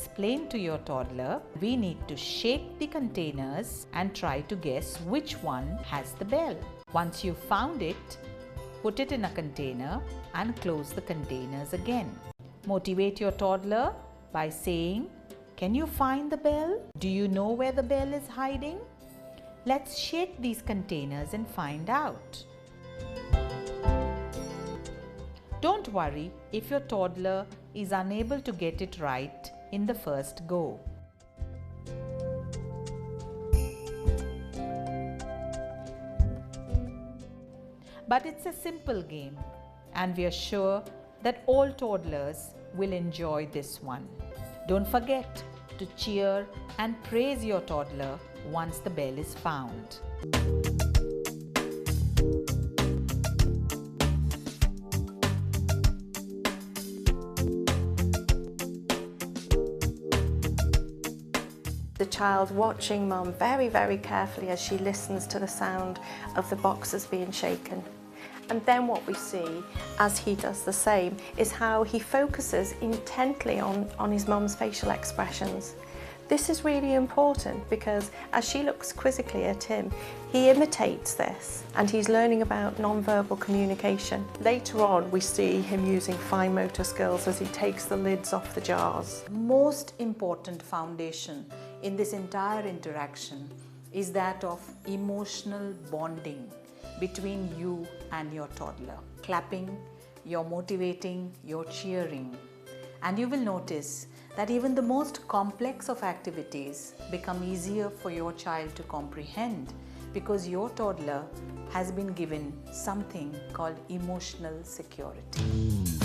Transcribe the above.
explain to your toddler, we need to shake the containers and try to guess which one has the bell. Once you've found it, put it in a container and close the containers again. Motivate your toddler by saying, "Can you find the bell? Do you know where the bell is hiding? Let's shake these containers and find out." Don't worry if your toddler is unable to get it right in the first go. But it's a simple game, and we are sure that all toddlers will enjoy this one. Don't forget to cheer and praise your toddler once the bell is found. The child watching mum very, very carefully as she listens to the sound of the boxes being shaken. And then what we see as he does the same is how he focuses intently on his mum's facial expressions. This is really important because as she looks quizzically at him, he imitates this and he's learning about non-verbal communication. Later on, we see him using fine motor skills as he takes the lids off the jars. Most important foundation in this entire interaction is that of emotional bonding between you and your toddler. Clapping, you're motivating, you're cheering. And you will notice that even the most complex of activities become easier for your child to comprehend because your toddler has been given something called emotional security.